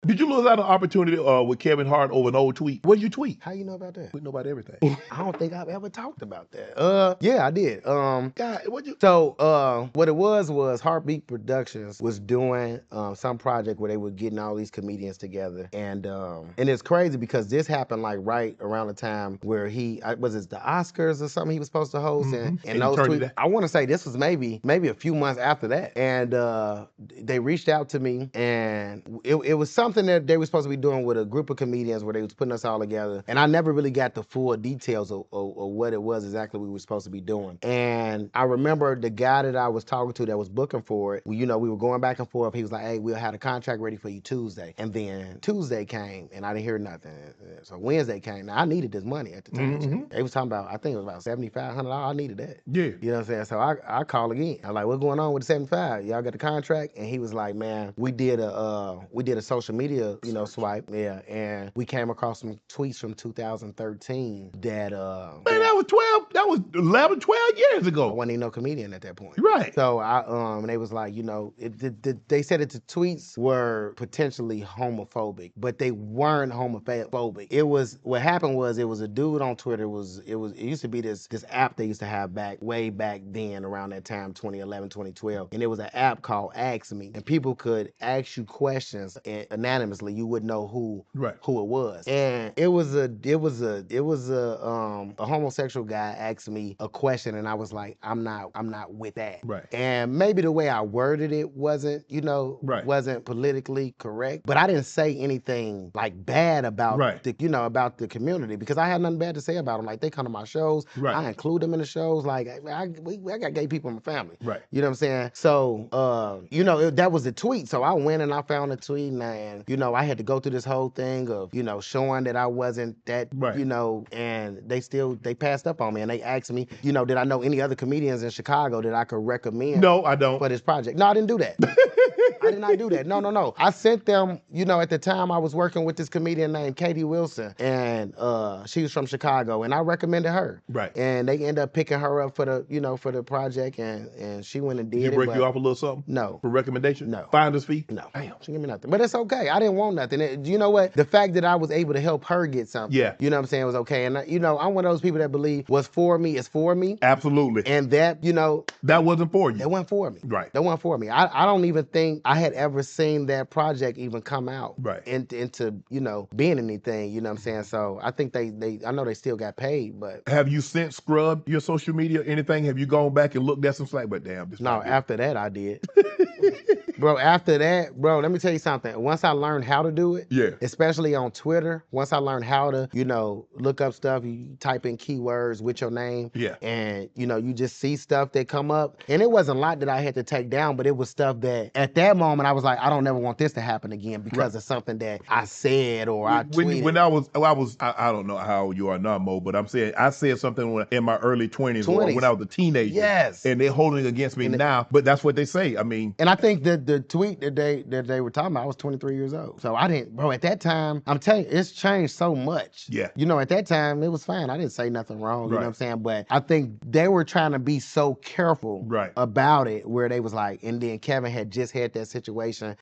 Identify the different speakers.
Speaker 1: Did you lose out on opportunity with Kevin Hart over an old tweet? What did you tweet?
Speaker 2: How you know about that?
Speaker 1: We know about everything.
Speaker 2: I don't think I've ever talked about that. Yeah, I did.
Speaker 1: God, what you?
Speaker 2: So, what it was Heartbeat Productions was doing some project where they were getting all these comedians together, and it's crazy because this happened like right around the time where was it the Oscars or something he was supposed to host, and
Speaker 1: And he
Speaker 2: those
Speaker 1: turned it
Speaker 2: tweets.
Speaker 1: down.
Speaker 2: I want to say this was maybe a few months after that, and they reached out to me, and it was something that they were supposed to be doing with a group of comedians where they was putting us all together, and I never really got the full details of what it was exactly we were supposed to be doing. And I remember the guy that I was talking to that was booking for it, we were going back and forth. He was like, hey, we'll have the contract ready for you Tuesday. And then Tuesday came and I didn't hear nothing. So Wednesday came. Now I needed this money at the time. They was talking about, I think it was about $7,500. I needed that.
Speaker 1: Yeah.
Speaker 2: You know what I'm saying? So I called again. I'm like, what's going on with the 75? Y'all got the contract? And he was like, man, we did a social media, swipe. Yeah. And we came across some tweets from 2013 that
Speaker 1: Man, that was 11, 12 years
Speaker 2: I
Speaker 1: ago.
Speaker 2: wasn't even no comedian at that point.
Speaker 1: Right.
Speaker 2: So they was like, they said that the tweets were potentially homophobic, but they weren't homophobic. What happened was it was a dude on Twitter. It used to be this app they used to have way back then around that time, 2011, 2012, and it was an app called Ask Me, and people could ask you questions anonymously. You wouldn't know who it was, and it was a homosexual guy asked me a question, and I was like, I'm not with that.
Speaker 1: Right.
Speaker 2: And maybe the way I worded it wasn't, wasn't politically correct, but I didn't say anything like bad about about the community because I had nothing bad to say about them. Like they come to my shows, I include them in the shows. Like I got gay people in my family.
Speaker 1: Right.
Speaker 2: You know what I'm saying? So, that was the tweet. So I went and I found the tweet, and I had to go through this whole thing of, showing that I wasn't that, and they passed up on me and they asked me, did I know any other comedians in Chicago that I could recommend?
Speaker 1: No, I don't.
Speaker 2: For this project. No, I didn't do that. I did not do that. No. I sent them, at the time I was working with this comedian named Katie Wilson, and she was from Chicago, and I recommended her.
Speaker 1: Right.
Speaker 2: And they ended up picking her up for the project, and she went and did it.
Speaker 1: Did she break you off a little something?
Speaker 2: No.
Speaker 1: For recommendation?
Speaker 2: No.
Speaker 1: Finder's fee?
Speaker 2: No. Damn. She gave me nothing. But it's okay. I didn't want nothing. You know what? The fact that I was able to help her get something, you know what I'm saying, was okay. And I'm one of those people that believe what's for me is for me.
Speaker 1: Absolutely.
Speaker 2: And that,
Speaker 1: that wasn't for you.
Speaker 2: That wasn't for me.
Speaker 1: Right.
Speaker 2: That wasn't for me. I don't even think I had ever seen that project even come out.
Speaker 1: Right.
Speaker 2: Into being anything, you know what I'm saying? So I think I know they still got paid, but.
Speaker 1: Have you since scrubbed your social media or anything? Have you gone back and looked at some slack? But damn, this
Speaker 2: No, after that I did. Bro, after that, let me tell you something. Once I learned how to do it, especially on Twitter, once I learned how to, look up stuff, you type in keywords with your name, and, you just see stuff that come up. And it wasn't a lot that I had to take down, but it was stuff that at that moment I was like, I don't ever want this to happen again because of something that I said or I tweeted.
Speaker 1: When I don't know how old you are now, Mo, but I'm saying I said something in my early 20s. Or when I was a teenager.
Speaker 2: Yes.
Speaker 1: And they're holding it against me now, but that's what they say. I mean.
Speaker 2: And I think that the tweet that they were talking about, I was 23 years old. So I didn't, bro, at that time, I'm telling you, it's changed so much.
Speaker 1: Yeah.
Speaker 2: At that time, it was fine. I didn't say nothing wrong, you know what I'm saying? But I think they were trying to be so careful about it where they was like, and then Kevin had just had that situation